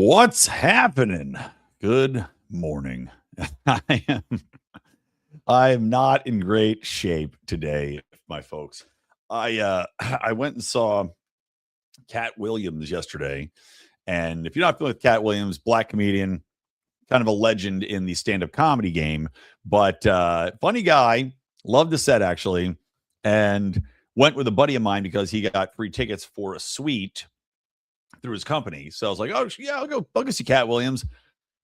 What's happening? Good morning. I am I am not in great shape today, my folks. I went and saw Cat Williams yesterday, and if you're not familiar with Cat Williams, black comedian, kind of a legend in the stand-up comedy game, but funny guy, loved the set actually, and went with a buddy of mine because he got free tickets for a suite through his company. So I was like, "Oh yeah, I'll go see Cat Williams."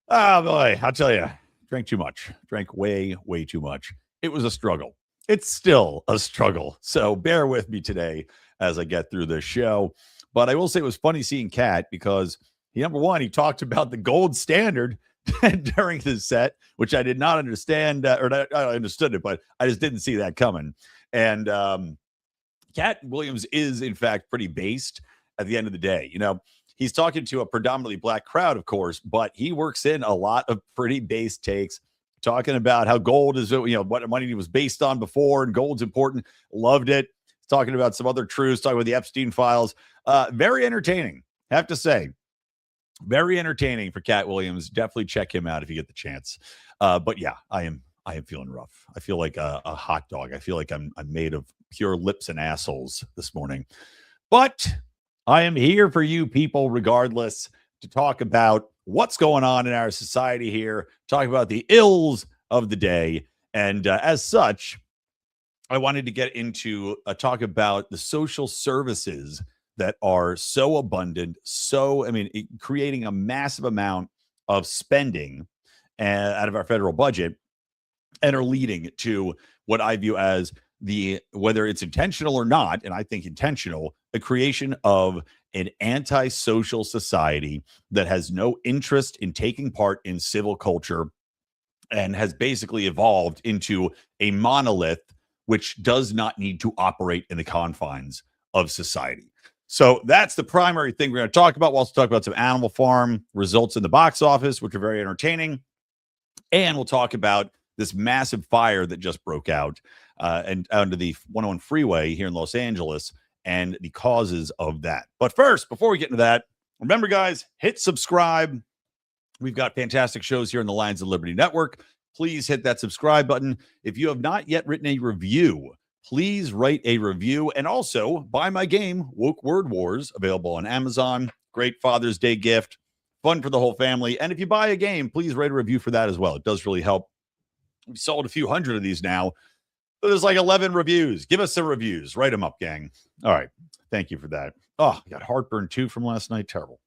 Oh boy, I'll tell you, drank too much. Drank way too much. It was a struggle. It's still a struggle. So bear with me today as I get through this show. But I will say it was funny seeing Cat because number one, he talked about the gold standard during his set, which I did not understand, I understood it, but I just didn't see that coming. And Cat Williams is, in fact, pretty based at the end of the day. He's talking to a predominantly black crowd, of course, but he works in a lot of pretty base takes, talking about how gold is, what money was based on before, and gold's important. Loved it. Talking about some other truths, talking about the Epstein files. Very entertaining, have to say. Very entertaining for Cat Williams. Definitely check him out if you get the chance. But yeah, I am feeling rough. I feel like a hot dog. I feel like I'm made of pure lips and assholes this morning. But I am here for you people, regardless, to talk about what's going on in our society here, talk about the ills of the day. And as such, I wanted to get into a talk about the social services that are so abundant, creating a massive amount of spending out of our federal budget and are leading to what I view as whether it's intentional or not, and I think intentional, the creation of an antisocial society that has no interest in taking part in civil culture and has basically evolved into a monolith which does not need to operate in the confines of society. So that's the primary thing we're going to talk about. We'll also talk about some Animal Farm results in the box office, which are very entertaining. And we'll talk about this massive fire that just broke out and under the 101 freeway here in Los Angeles and the causes of that. But first, before we get into that, remember, guys, hit subscribe. We've got fantastic shows here in the Lions of Liberty Network. Please hit that subscribe button. If you have not yet written a review, please write a review. And also buy my game, Woke Word Wars, available on Amazon. Great Father's Day gift. Fun for the whole family. And if you buy a game, please write a review for that as well. It does really help. We've sold a few hundred of these now. So there's like 11 reviews. Give us some reviews. Write them up, gang. All right. Thank you for that. Oh, I got heartburn too from last night. Terrible.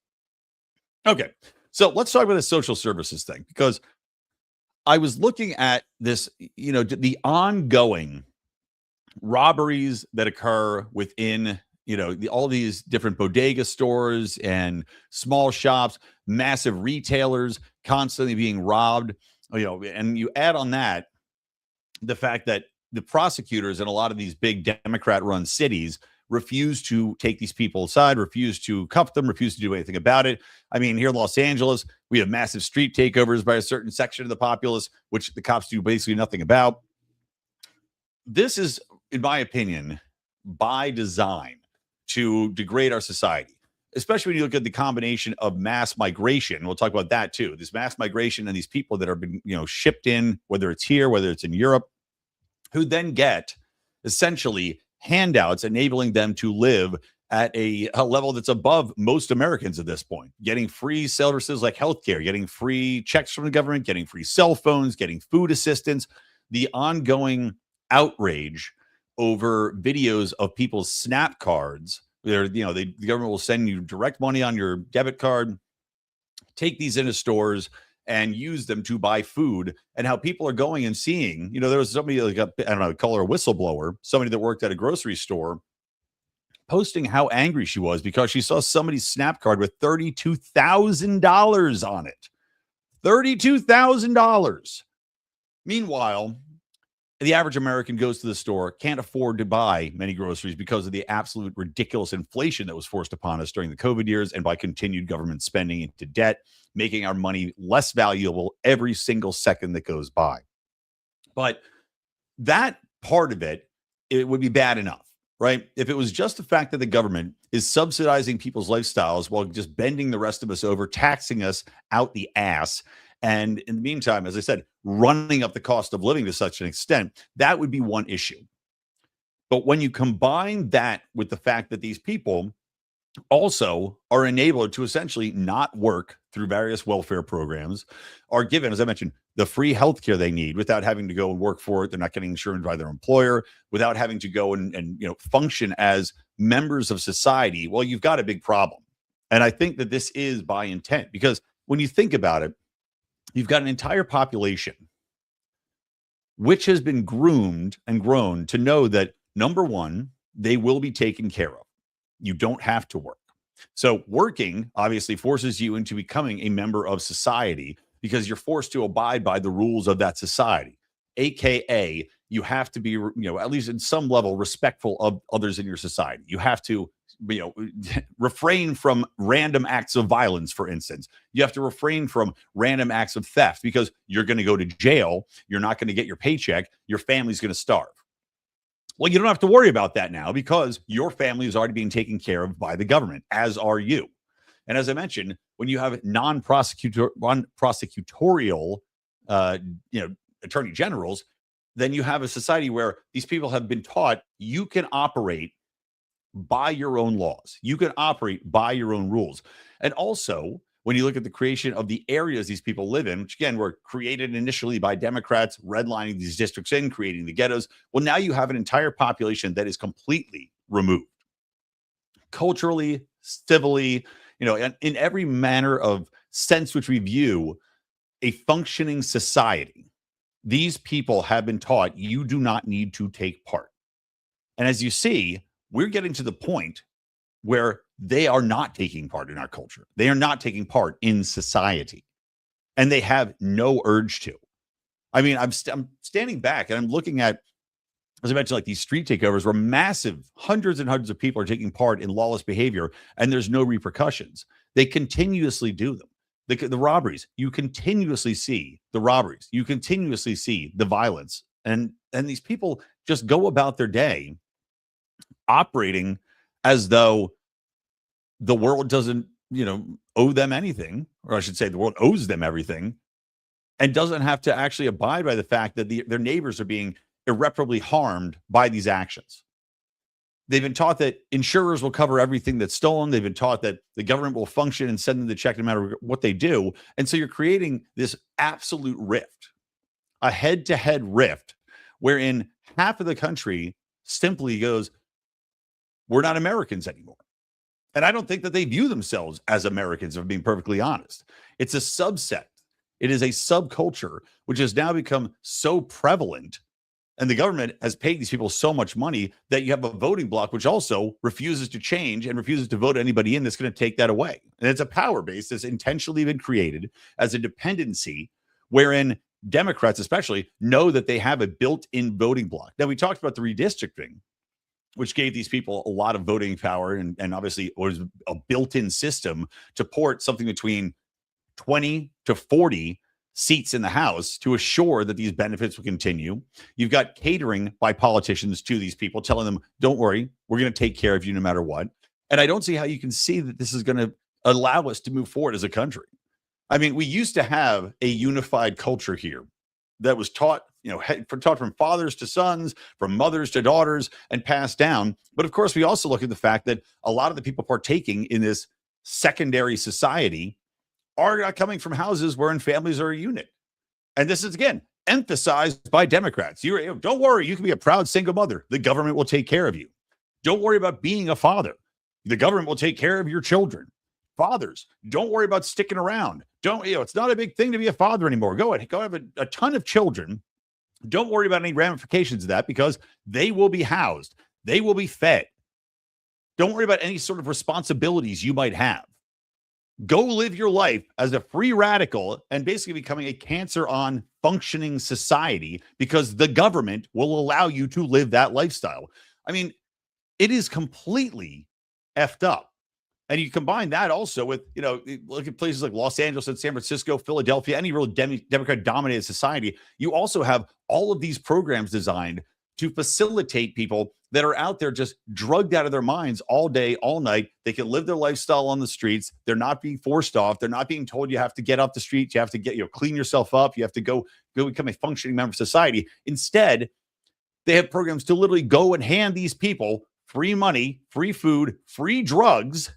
Okay. So let's talk about the social services thing, because I was looking at this, the ongoing robberies that occur within, all these different bodega stores and small shops, massive retailers constantly being robbed, and you add on that the fact that the prosecutors in a lot of these big Democrat-run cities refuse to take these people aside, refuse to cuff them, refuse to do anything about it. I mean, here in Los Angeles, we have massive street takeovers by a certain section of the populace, which the cops do basically nothing about. This is, in my opinion, by design to degrade our society, especially when you look at the combination of mass migration. We'll talk about that too. This mass migration and these people that are been, shipped in, whether it's here, whether it's in Europe, who then get essentially handouts enabling them to live at a level that's above most Americans at this point, getting free services like healthcare, getting free checks from the government, getting free cell phones, getting food assistance. The ongoing outrage over videos of people's snap cards. The government will send you direct money on your debit card, take these into stores and use them to buy food, and how people are going and seeing, there was somebody like, I don't know, call her a whistleblower, somebody that worked at a grocery store, posting how angry she was because she saw somebody's snap card with $32,000 on it. $32,000. Meanwhile, the average American goes to the store, can't afford to buy many groceries because of the absolute ridiculous inflation that was forced upon us during the COVID years and by continued government spending into debt, making our money less valuable every single second that goes by. But that part of it would be bad enough. right? If it was just the fact that the government is subsidizing people's lifestyles while just bending the rest of us over, taxing us out the ass, and in the meantime, as I said, running up the cost of living to such an extent, that would be one issue. But when you combine that with the fact that these people also are enabled to essentially not work through various welfare programs, are given, as I mentioned, the free healthcare they need without having to go and work for it. They're not getting insured by their employer, without having to go and function as members of society. Well, you've got a big problem. And I think that this is by intent, because when you think about it, you've got an entire population which has been groomed and grown to know that, number one, they will be taken care of. You don't have to work. So working obviously forces you into becoming a member of society, because you're forced to abide by the rules of that society. AKA, you have to be, at least in some level, respectful of others in your society. You have to, refrain from random acts of violence, for instance. You have to refrain from random acts of theft, because you're going to go to jail. You're not going to get your paycheck. Your family's going to starve. Well, you don't have to worry about that now, because your family is already being taken care of by the government, as are you. And as I mentioned, when you have non-prosecutorial, attorney generals, then you have a society where these people have been taught you can operate by your own laws. You can operate by your own rules. And also, when you look at the creation of the areas these people live in, which again were created initially by Democrats, redlining these districts in, creating the ghettos. Well, now you have an entire population that is completely removed, culturally, civilly, in every manner of sense which we view a functioning society. These people have been taught you do not need to take part. And as you see, we're getting to the point where they are not taking part in our culture. They are not taking part in society, and they have no urge to. I mean, I'm standing back and I'm looking at, as I mentioned, like these street takeovers where massive hundreds and hundreds of people are taking part in lawless behavior, and there's no repercussions. They continuously do them. The robberies, you continuously see the robberies. You continuously see the violence. And these people just go about their day operating as though the world doesn't, owe them anything, or I should say the world owes them everything, and doesn't have to actually abide by the fact that their neighbors are being irreparably harmed by these actions. They've been taught that insurers will cover everything that's stolen. They've been taught that the government will function and send them the check no matter what they do. And so you're creating this absolute rift, a head-to-head rift, wherein half of the country simply goes, we're not Americans anymore. And I don't think that they view themselves as Americans, if I'm being perfectly honest. It's a subset. It is a subculture, which has now become so prevalent. And the government has paid these people so much money that you have a voting bloc, which also refuses to change and refuses to vote anybody in that's going to take that away. And it's a power base that's intentionally been created as a dependency, wherein Democrats especially know that they have a built-in voting bloc. Now, we talked about the redistricting, which gave these people a lot of voting power, and obviously was a built-in system to port something between 20 to 40 seats in the House to assure that these benefits will continue. You've got catering by politicians to these people, telling them, don't worry, we're going to take care of you no matter what. And I don't see how you can see that this is going to allow us to move forward as a country. I mean, we used to have a unified culture here that was taught, taught from fathers to sons, from mothers to daughters, and passed down. But of course, we also look at the fact that a lot of the people partaking in this secondary society are not coming from houses wherein families are a unit. And this is, again, emphasized by Democrats. Don't worry, you can be a proud single mother. The government will take care of you. Don't worry about being a father. The government will take care of your children. Fathers, don't worry about sticking around. It's not a big thing to be a father anymore. Go have a ton of children. Don't worry about any ramifications of that, because they will be housed. They will be fed. Don't worry about any sort of responsibilities you might have. Go live your life as a free radical and basically becoming a cancer on functioning society, because the government will allow you to live that lifestyle. I mean, it is completely effed up. And you combine that also with, look at places like Los Angeles and San Francisco, Philadelphia, any real Democrat-dominated society. You also have all of these programs designed to facilitate people that are out there just drugged out of their minds all day, all night. They can live their lifestyle on the streets. They're not being forced off. They're not being told you have to get off the street. You have to clean yourself up. You have to go become a functioning member of society. Instead, they have programs to literally go and hand these people free money, free food, free drugs,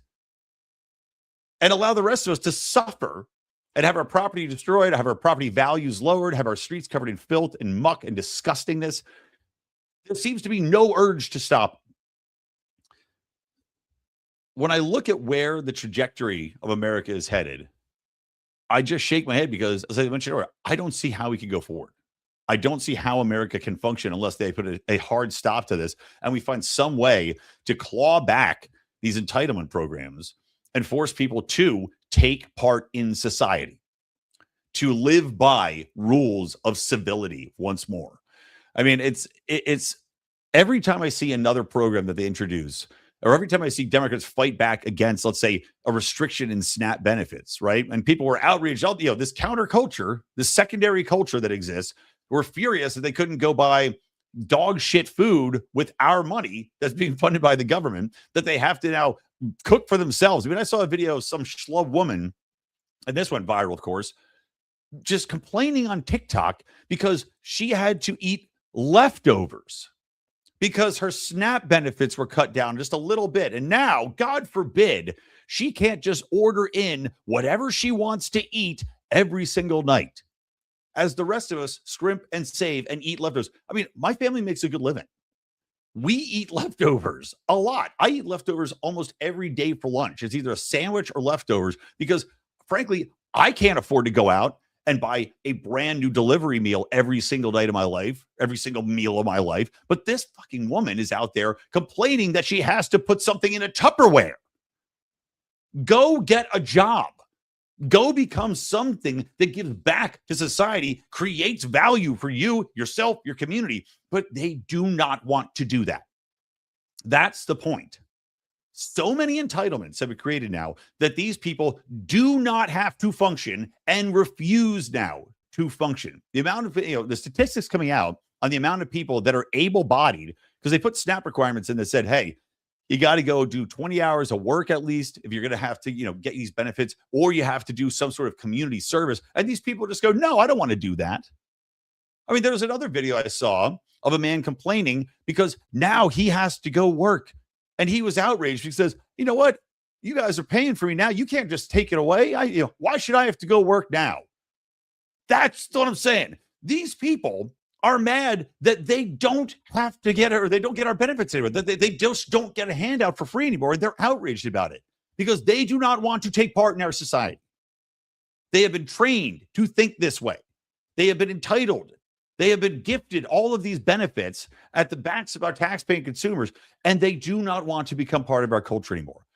and allow the rest of us to suffer and have our property destroyed, have our property values lowered, have our streets covered in filth and muck and disgustingness. There seems to be no urge to stop. When I look at where the trajectory of America is headed, I just shake my head because, as I mentioned earlier, I don't see how we can go forward. I don't see how America can function unless they put a hard stop to this and we find some way to claw back these entitlement programs and force people to take part in society, to live by rules of civility once more. I mean, it's every time I see another program that they introduce, or every time I see Democrats fight back against, let's say, a restriction in SNAP benefits, right? And people were outraged, this counterculture, this secondary culture that exists, were furious that they couldn't go buy dog shit food with our money that's being funded by the government, that they have to now cook for themselves. I mean, I saw a video of some schlub woman, and this went viral, of course, just complaining on TikTok because she had to eat leftovers because her SNAP benefits were cut down just a little bit. And now, God forbid, she can't just order in whatever she wants to eat every single night, as the rest of us scrimp and save and eat leftovers. I mean, my family makes a good living. We eat leftovers a lot. I eat leftovers almost every day for lunch. It's either a sandwich or leftovers because, frankly, I can't afford to go out and buy a brand new delivery meal every single night of my life, every single meal of my life. But this fucking woman is out there complaining that she has to put something in a Tupperware. Go get a job. Go become something that gives back to society, creates value for you, yourself, your community. But they do not want to do that. That's the point. So many entitlements have been created now that these people do not have to function and refuse now to function. The amount of, the statistics coming out on the amount of people that are able-bodied, because they put SNAP requirements in that said, hey, you got to go do 20 hours of work at least if you're going to have to, get these benefits, or you have to do some sort of community service. And these people just go, no, I don't want to do that. I mean, there was another video I saw of a man complaining because now he has to go work. And he was outraged. He says, you know what? You guys are paying for me now. You can't just take it away. Why should I have to go work now? That's what I'm saying. These people are mad that they don't have to get it, or they don't get our benefits anymore. That they just don't get a handout for free anymore. And they're outraged about it because they do not want to take part in our society. They have been trained to think this way. They have been entitled. They have been gifted all of these benefits at the backs of our taxpaying consumers, and they do not want to become part of our culture anymore.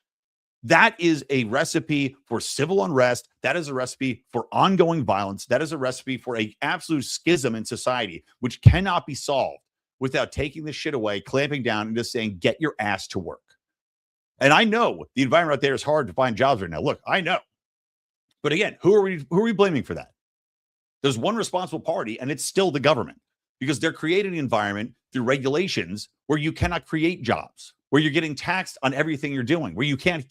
That is a recipe for civil unrest. That is a recipe for ongoing violence. That is a recipe for an absolute schism in society, which cannot be solved without taking this shit away, clamping down, and just saying, get your ass to work. And I know the environment out there is hard to find jobs right now. Look, I know. But again, who are we blaming for that? There's one responsible party, and it's still the government, because they're creating an environment through regulations where you cannot create jobs, where you're getting taxed on everything you're doing, where you can't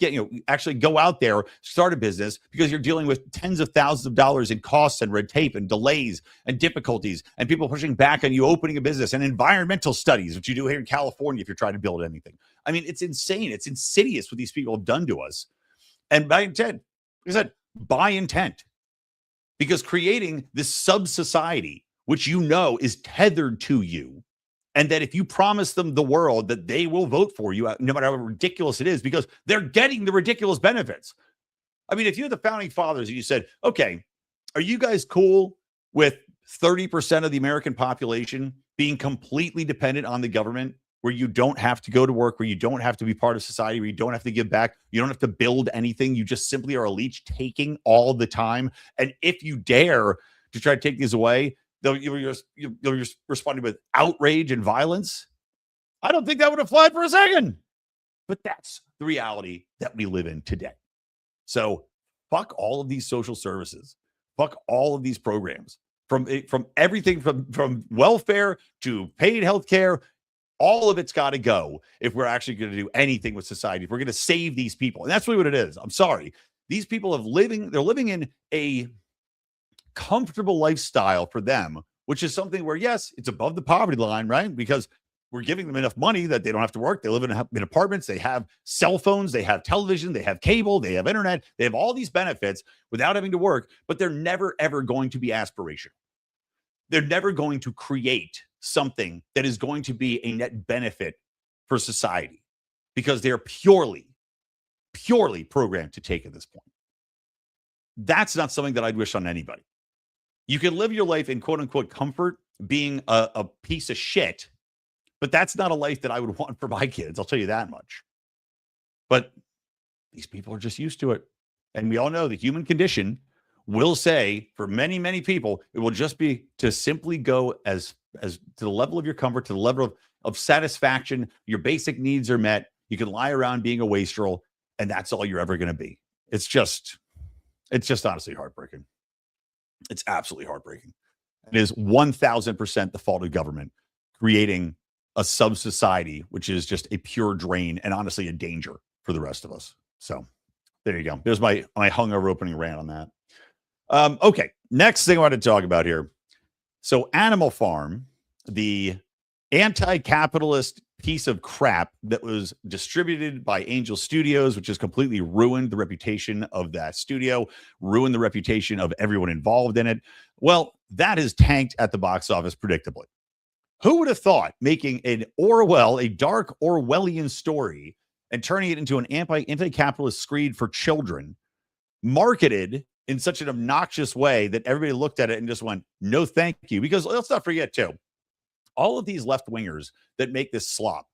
actually go out there, start a business, because you're dealing with tens of thousands of dollars in costs and red tape and delays and difficulties and people pushing back on you opening a business, and environmental studies, which you do here in California if you're trying to build anything. I mean, it's insane. It's insidious what these people have done to us. And by intent, like I said, by intent. Because creating this sub-society, which is tethered to you, and that if you promise them the world, that they will vote for you, no matter how ridiculous it is, because they're getting the ridiculous benefits. I mean, if you're the founding fathers and you said, okay, are you guys cool with 30% of the American population being completely dependent on the government, where you don't have to go to work, where you don't have to be part of society, where you don't have to give back, you don't have to build anything, you just simply are a leech taking all the time. And if you dare to try to take these away, you're responding with outrage and violence. I don't think that would have flied for a second. But that's the reality that we live in today. So fuck all of these social services. Fuck all of these programs. from everything from welfare to paid health care. All of it's got to go if we're actually going to do anything with society. If we're going to save these people. And that's really what it is. I'm sorry. These people they're living in a comfortable lifestyle for them, which is something where, yes, it's above the poverty line, right? Because we're giving them enough money that they don't have to work. They live in apartments. They have cell phones. They have television. They have cable. They have internet. They have all these benefits without having to work, but they're never, ever going to be aspirational. They're never going to create something that is going to be a net benefit for society because they're purely programmed to take at this point. That's not something that I'd wish on anybody. You can live your life in quote unquote comfort being a piece of shit, but that's not a life that I would want for my kids. I'll tell you that much. But these people are just used to it. And we all know the human condition will say for many, many people, it will just be to simply go as to the level of your comfort, to the level of satisfaction. Your basic needs are met. You can lie around being a wastrel, and that's all you're ever going to be. It's just honestly heartbreaking. It's absolutely heartbreaking. It is 1,000% the fault of government creating a sub-society, which is just a pure drain and honestly a danger for the rest of us. So there you go. There's my hungover opening rant on that. Okay, next thing I want to talk about here. So Animal Farm, the anti-capitalist piece of crap that was distributed by Angel Studios, which has completely ruined the reputation of that studio, ruined the reputation of everyone involved in it. Well, that has tanked at the box office predictably. Who would have thought making a dark Orwellian story and turning it into an anti-capitalist screed for children, marketed in such an obnoxious way that everybody looked at it and just went, no, thank you. Because let's not forget, too, all of these left-wingers that make this slop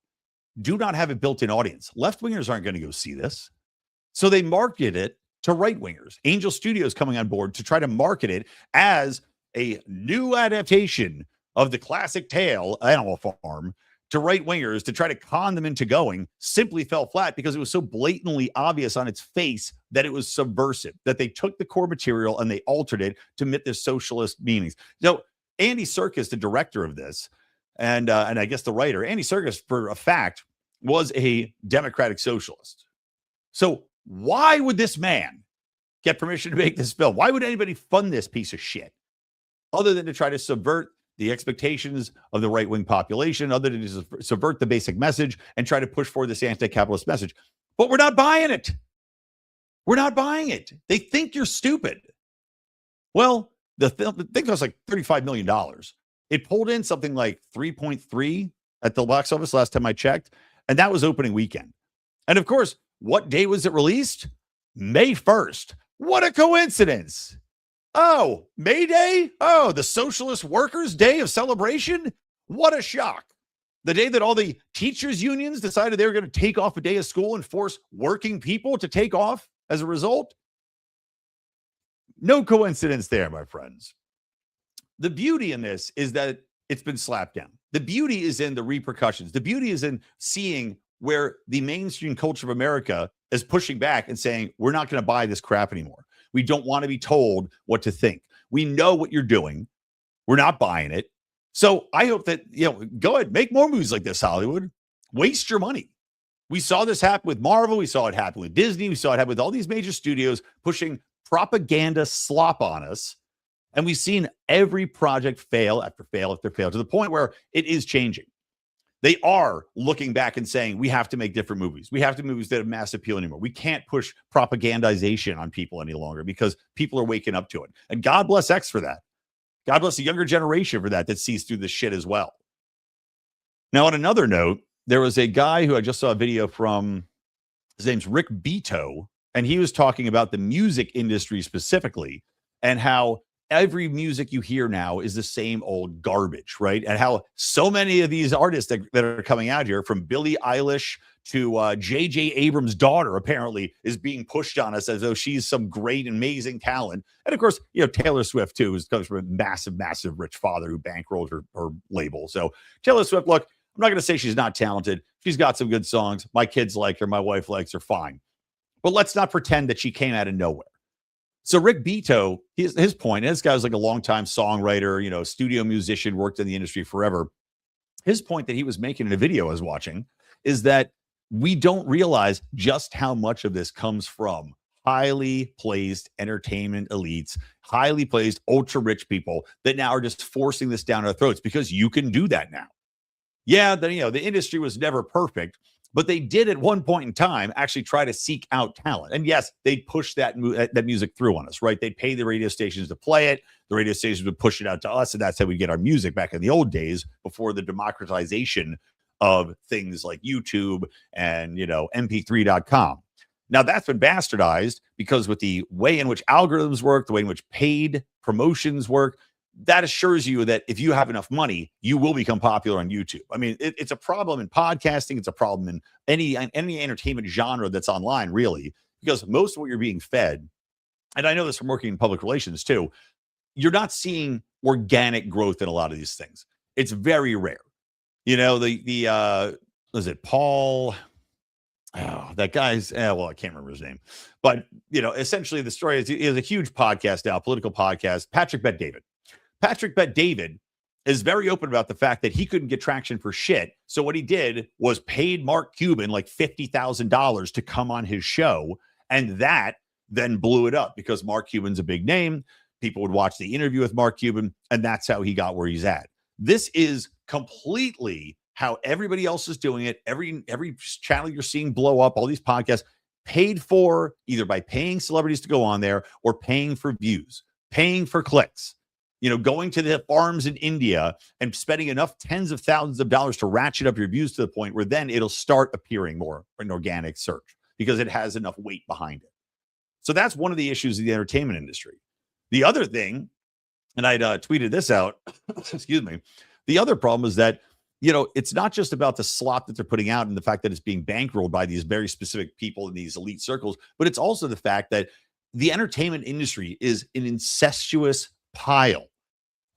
do not have a built-in audience. Left-wingers aren't going to go see this. So they marketed it to right-wingers. Angel Studios coming on board to try to market it as a new adaptation of the classic tale, Animal Farm, to right-wingers to try to con them into going, simply fell flat because it was so blatantly obvious on its face that it was subversive, that they took the core material and they altered it to fit their socialist meanings. So Andy Serkis, the director of this, and I guess the writer, Andy Serkis, for a fact, was a democratic socialist. So why would this man get permission to make this film? Why would anybody fund this piece of shit other than to try to subvert the expectations of the right-wing population, other than to subvert the basic message and try to push forward this anti-capitalist message? But we're not buying it. We're not buying it. They think you're stupid. Well, the thing cost like $35 million. It pulled in something like 3.3 at the box office last time I checked, and that was opening weekend. And of course, what day was it released? May 1st. What a coincidence. Oh, May Day? Oh, the Socialist Workers' Day of celebration? What a shock. The day that all the teachers' unions decided they were going to take off a day of school and force working people to take off as a result? No coincidence there, my friends. The beauty in this is that it's been slapped down. The beauty is in the repercussions. The beauty is in seeing where the mainstream culture of America is pushing back and saying, we're not going to buy this crap anymore. We don't want to be told what to think. We know what you're doing. We're not buying it. So I hope that, go ahead, make more movies like this, Hollywood. Waste your money. We saw this happen with Marvel. We saw it happen with Disney. We saw it happen with all these major studios pushing propaganda slop on us. And we've seen every project fail after fail after fail to the point where it is changing. They are looking back and saying, we have to make different movies. We have to movies that have mass appeal anymore. We can't push propagandization on people any longer because people are waking up to it. And God bless X for that. God bless the younger generation for that sees through this shit as well. Now, on another note, there was a guy who I just saw a video from, his name's Rick Beto, and he was talking about the music industry specifically and how every music you hear now is the same old garbage, right? And how so many of these artists that are coming out here, from Billie Eilish to J.J. Abrams' daughter, apparently is being pushed on us as though she's some great, amazing talent. And of course, Taylor Swift too, comes from a massive, massive rich father who bankrolled her label. So Taylor Swift, look, I'm not going to say she's not talented. She's got some good songs. My kids like her. My wife likes her, fine. But let's not pretend that she came out of nowhere. So Rick Beato, his point, this guy was like a longtime songwriter, studio musician, worked in the industry forever. His point that he was making in a video I was watching is that we don't realize just how much of this comes from highly placed entertainment elites, highly placed ultra rich people that now are just forcing this down our throats because you can do that now. Yeah, the industry was never perfect, but they did at one point in time actually try to seek out talent. And yes, they'd push that music through on us, right? They'd pay the radio stations to play it. The radio stations would push it out to us, and that's how we get our music back in the old days before the democratization of things like YouTube and, mp3.com. Now that's been bastardized because with the way in which algorithms work, the way in which paid promotions work, that assures you that if you have enough money, you will become popular on YouTube. I mean, it's a problem in podcasting. It's a problem in any entertainment genre that's online, really, because most of what you're being fed, and I know this from working in public relations too, you're not seeing organic growth in a lot of these things. It's very rare. Was it Paul? Oh, that guy's, I can't remember his name. But, essentially the story is a huge podcast now, political podcast, Patrick Bet-David. Patrick Bet-David is very open about the fact that he couldn't get traction for shit. So what he did was paid Mark Cuban like $50,000 to come on his show. And that then blew it up because Mark Cuban's a big name. People would watch the interview with Mark Cuban, and that's how he got where he's at. This is completely how everybody else is doing it. Every channel you're seeing blow up, all these podcasts, paid for either by paying celebrities to go on there or paying for views, paying for clicks. Going to the farms in India and spending enough tens of thousands of dollars to ratchet up your views to the point where then it'll start appearing more in organic search because it has enough weight behind it. So that's one of the issues of the entertainment industry. The other thing, and I'd tweeted this out, excuse me, the other problem is that, it's not just about the slop that they're putting out and the fact that it's being bankrolled by these very specific people in these elite circles, but it's also the fact that the entertainment industry is an incestuous pile.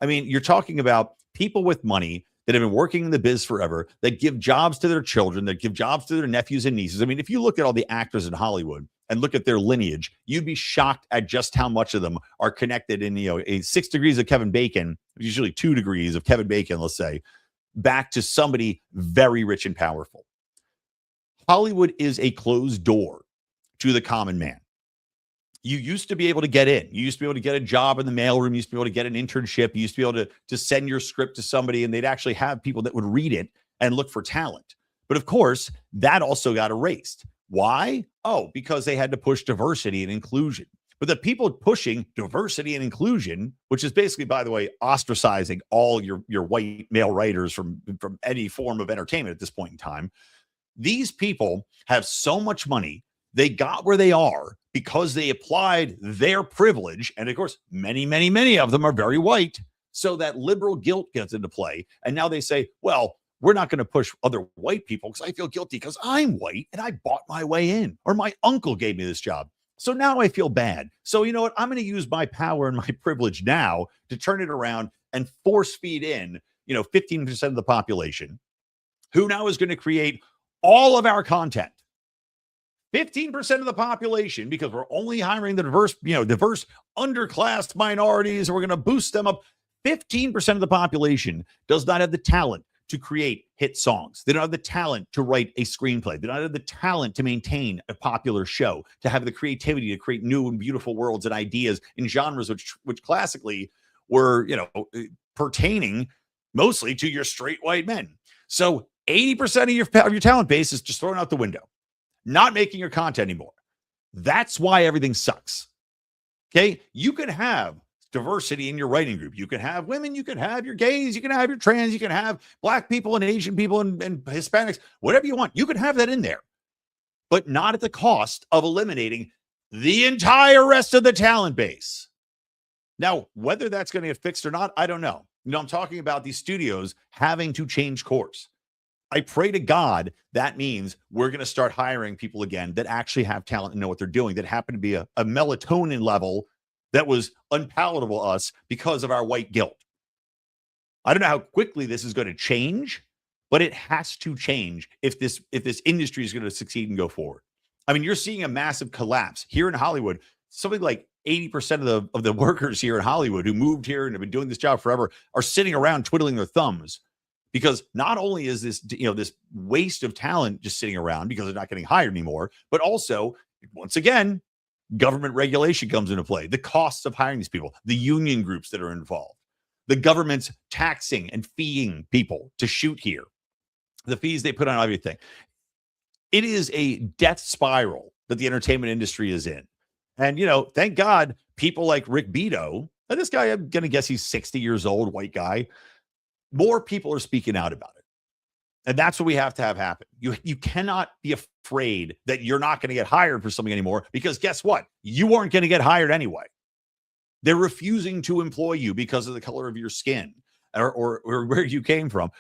I mean, you're talking about people with money that have been working in the biz forever, that give jobs to their children, that give jobs to their nephews and nieces. I mean, if you look at all the actors in Hollywood and look at their lineage, you'd be shocked at just how much of them are connected in, a 6 degrees of Kevin Bacon, usually 2 degrees of Kevin Bacon, let's say, back to somebody very rich and powerful. Hollywood is a closed door to the common man. You used to be able to get in. You used to be able to get a job in the mailroom. You used to be able to get an internship. You used to be able to send your script to somebody, and they'd actually have people that would read it and look for talent. But of course, that also got erased. Why? Oh, because they had to push diversity and inclusion. But the people pushing diversity and inclusion, which is basically, by the way, ostracizing all your white male writers from any form of entertainment at this point in time, these people have so much money. They got where they are because they applied their privilege. And of course, many, many, many of them are very white. So that liberal guilt gets into play. And now they say, well, we're not going to push other white people because I feel guilty because I'm white and I bought my way in, or my uncle gave me this job. So now I feel bad. So you know what? I'm going to use my power and my privilege now to turn it around and force feed in, 15% of the population who now is going to create all of our content. 15% of the population, because we're only hiring the diverse underclassed minorities, and we're going to boost them up. 15% of the population does not have the talent to create hit songs. They don't have the talent to write a screenplay. They don't have the talent to maintain a popular show, to have the creativity to create new and beautiful worlds and ideas in genres which classically were, pertaining mostly to your straight white men. So 80% of your talent base is just thrown out the window, not making your content anymore. That's why everything sucks. Okay? You can have diversity in your writing group. You can have women, you can have your gays, you can have your trans, you can have black people and Asian people and Hispanics, whatever you want. You can have that in there, but not at the cost of eliminating the entire rest of the talent base. Now, whether that's going to get fixed or not, I don't know. I'm talking about these studios having to change course. I pray to God that means we're going to start hiring people again that actually have talent and know what they're doing, that happen to be a melatonin level that was unpalatable to us because of our white guilt. I don't know how quickly this is going to change, but it has to change if this industry is going to succeed and go forward. I mean, you're seeing a massive collapse here in Hollywood. Something like 80% of the workers here in Hollywood who moved here and have been doing this job forever are sitting around twiddling their thumbs because not only is this, this waste of talent just sitting around because they're not getting hired anymore, but also, once again, government regulation comes into play. The costs of hiring these people, the union groups that are involved, the government's taxing and feeing people to shoot here, the fees they put on everything. It is a death spiral that the entertainment industry is in. And, thank God people like Rick Beto, and this guy, I'm going to guess he's 60 years old, white guy, more people are speaking out about it. And that's what we have to have happen. You cannot be afraid that you're not going to get hired for something anymore, because guess what? You aren't going to get hired anyway. They're refusing to employ you because of the color of your skin or where you came from.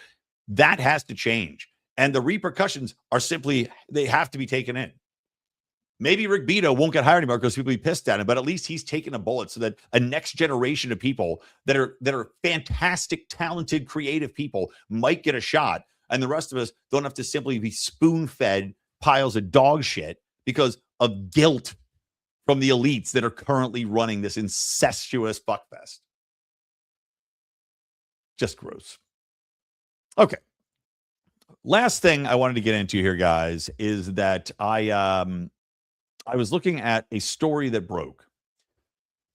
That has to change. And the repercussions are simply, they have to be taken in. Maybe Rick Beto won't get hired anymore because people will be pissed at him, but at least he's taken a bullet so that a next generation of people that are fantastic, talented, creative people might get a shot. And the rest of us don't have to simply be spoon-fed piles of dog shit because of guilt from the elites that are currently running this incestuous fuckfest. Just gross. Okay. Last thing I wanted to get into here, guys, is that I was looking at a story that broke.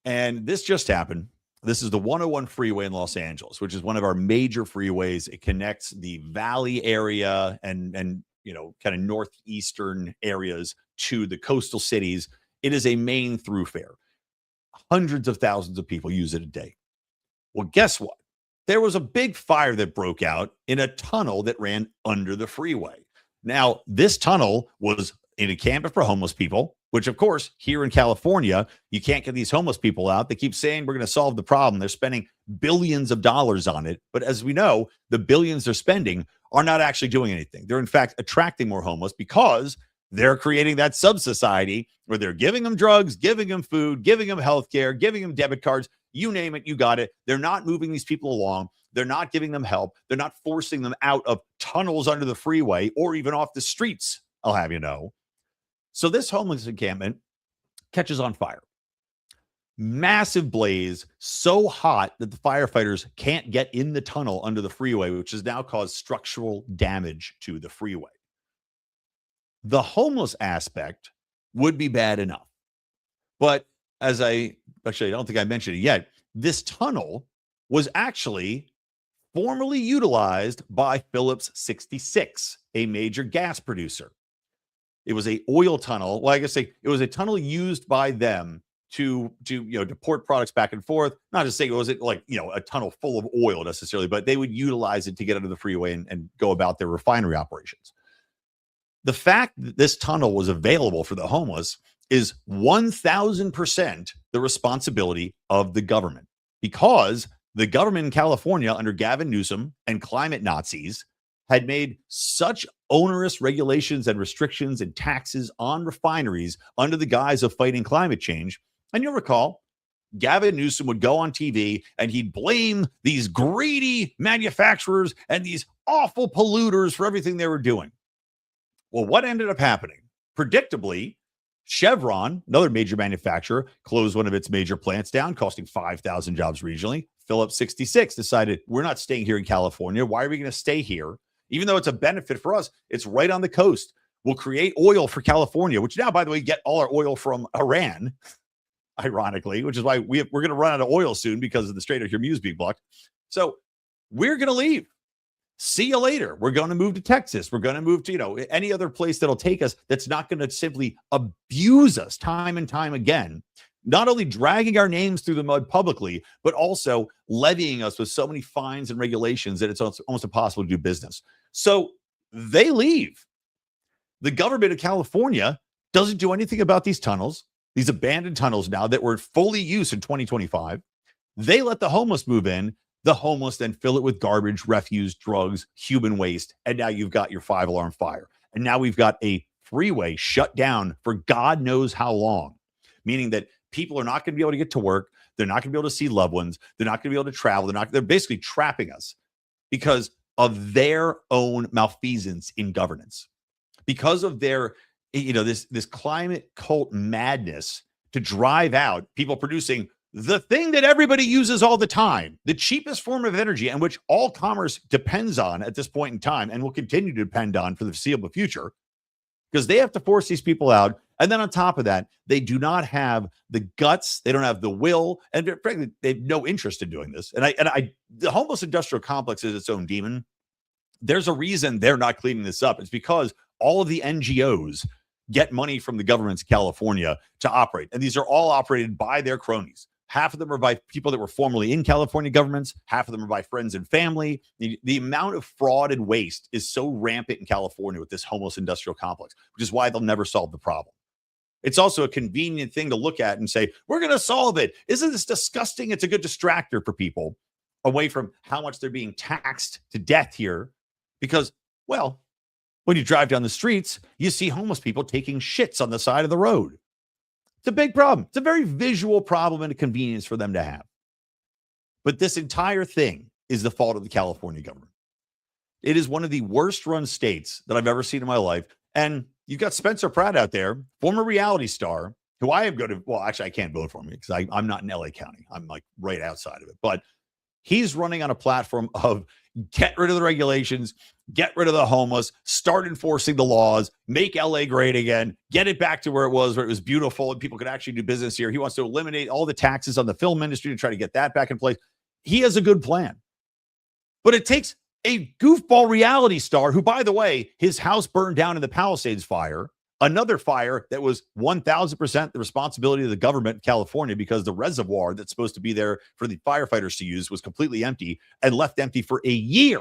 And this just happened. This is the 101 freeway in Los Angeles, which is one of our major freeways. It connects the Valley area and kind of northeastern areas to the coastal cities. It is a main thoroughfare. Hundreds of thousands of people use it a day. Well, guess what? There was a big fire that broke out in a tunnel that ran under the freeway. Now, this tunnel was in a camp for homeless people, which, of course, here in California, you can't get these homeless people out. They keep saying we're going to solve the problem. They're spending billions of dollars on it. But as we know, the billions they're spending are not actually doing anything. They're, in fact, attracting more homeless because they're creating that sub-society where they're giving them drugs, giving them food, giving them health care, giving them debit cards. You name it, you got it. They're not moving these people along. They're not giving them help. They're not forcing them out of tunnels under the freeway or even off the streets, I'll have you know. So this homeless encampment catches on fire. Massive blaze, so hot that the firefighters can't get in the tunnel under the freeway, which has now caused structural damage to the freeway. The homeless aspect would be bad enough. But as I don't think I mentioned it yet, this tunnel was actually formerly utilized by Phillips 66, a major gas producer. It was a oil tunnel. Well, I guess it was a tunnel used by them to port products back and forth. Not to say it was like, a tunnel full of oil necessarily, but they would utilize it to get under the freeway and go about their refinery operations. The fact that this tunnel was available for the homeless is 1,000% the responsibility of the government, because the government in California under Gavin Newsom and climate Nazis had made such onerous regulations and restrictions and taxes on refineries under the guise of fighting climate change. And you'll recall, Gavin Newsom would go on TV and he'd blame these greedy manufacturers and these awful polluters for everything they were doing. Well, what ended up happening? Predictably, Chevron, another major manufacturer, closed one of its major plants down, costing 5,000 jobs regionally. Phillips 66 decided, we're not staying here in California. Why are we going to stay here? Even though it's a benefit for us, it's right on the coast. We'll create oil for California, which now, by the way, get all our oil from Iran, ironically, which is why we're going to run out of oil soon because of the Strait of Hormuz being blocked. So we're going to leave. See you later. We're going to move to Texas. We're going to move to, any other place that'll take us that's not going to simply abuse us time and time again. Not only dragging our names through the mud publicly, but also levying us with so many fines and regulations that it's almost impossible to do business. So they leave. The government of California doesn't do anything about these tunnels, these abandoned tunnels now that were fully used in 2025. They let the homeless move in. The homeless then fill it with garbage, refuse, drugs, human waste. And now you've got your 5-alarm fire. And now we've got a freeway shut down for God knows how long, meaning that people are not going to be able to get to work. They're not going to be able to see loved ones. They're not going to be able to travel. They're basically trapping us because of their own malfeasance in governance, because of their, this climate cult madness, to drive out people producing the thing that everybody uses all the time, the cheapest form of energy, and which all commerce depends on at this point in time and will continue to depend on for the foreseeable future, because they have to force these people out. And then on top of that, they do not have the guts, they don't have the will, and frankly, they have no interest in doing this. And the homeless industrial complex is its own demon. There's a reason they're not cleaning this up. It's because all of the NGOs get money from the governments of California to operate. And these are all operated by their cronies. Half of them are by people that were formerly in California governments. Half of them are by friends and family. The amount of fraud and waste is so rampant in California with this homeless industrial complex, which is why they'll never solve the problem. It's also a convenient thing to look at and say, we're going to solve it. Isn't this disgusting? It's a good distractor for people away from how much they're being taxed to death here. Because, well, when you drive down the streets, you see homeless people taking shits on the side of the road. It's a big problem. It's a very visual problem and a convenience for them to have. But this entire thing is the fault of the California government. It is one of the worst run states that I've ever seen in my life. And you've got Spencer Pratt out there, former reality star, who I am going to, well, actually, I can't vote for him because I'm not in LA County. I'm like right outside of it. But he's running on a platform of get rid of the regulations, get rid of the homeless, start enforcing the laws, make LA great again, get it back to where it was beautiful and people could actually do business here. He wants to eliminate all the taxes on the film industry to try to get that back in place. He has a good plan. But it takes a goofball reality star who, by the way, his house burned down in the Palisades fire, another fire that was 1,000% the responsibility of the government in California because the reservoir that's supposed to be there for the firefighters to use was completely empty and left empty for a year.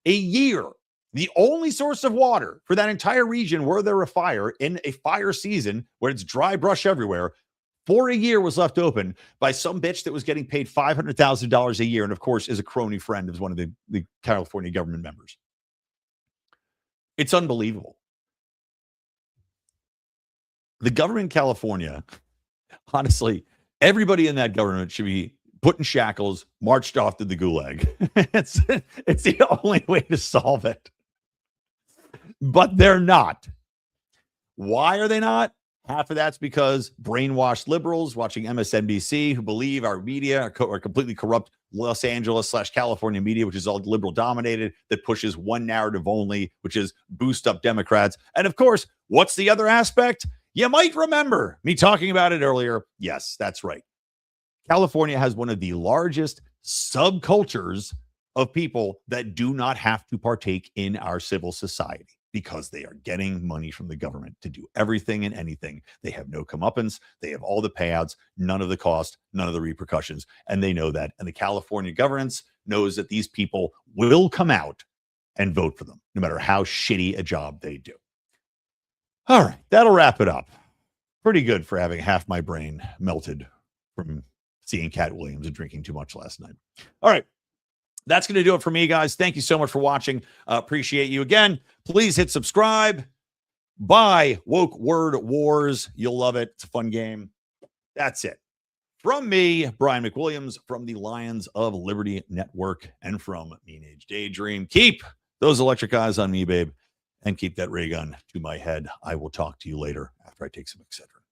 A year. The only source of water for that entire region where there were fire in a fire season where it's dry brush everywhere for a year was left open by some bitch that was getting paid $500,000 a year and, of course, is a crony friend of one of the California government members. It's unbelievable. The government in California, honestly, everybody in that government should be put in shackles, marched off to the gulag. It's the only way to solve it. But they're not. Why are they not? Half of that's because brainwashed liberals watching MSNBC who believe our media are completely corrupt Los Angeles / California media, which is all liberal dominated, that pushes one narrative only, which is boost up Democrats. And of course, what's the other aspect? You might remember me talking about it earlier. Yes, that's right. California has one of the largest subcultures of people that do not have to partake in our civil society because they are getting money from the government to do everything and anything. They have no comeuppance. They have all the payouts, none of the cost, none of the repercussions. And they know that. And the California governance knows that these people will come out and vote for them, no matter how shitty a job they do. All right, that'll wrap it up. Pretty good for having half my brain melted from seeing Cat Williams and drinking too much last night. All right, that's going to do it for me, guys. Thank you so much for watching. Appreciate you. Again, please hit subscribe. Buy Woke Word Wars. You'll love it. It's a fun game. That's it. From me, Brian McWilliams, from the Lions of Liberty Network, and from Mean Age Daydream. Keep those electric eyes on me, babe. And keep that ray gun to my head. I will talk to you later after I take some Excedrin.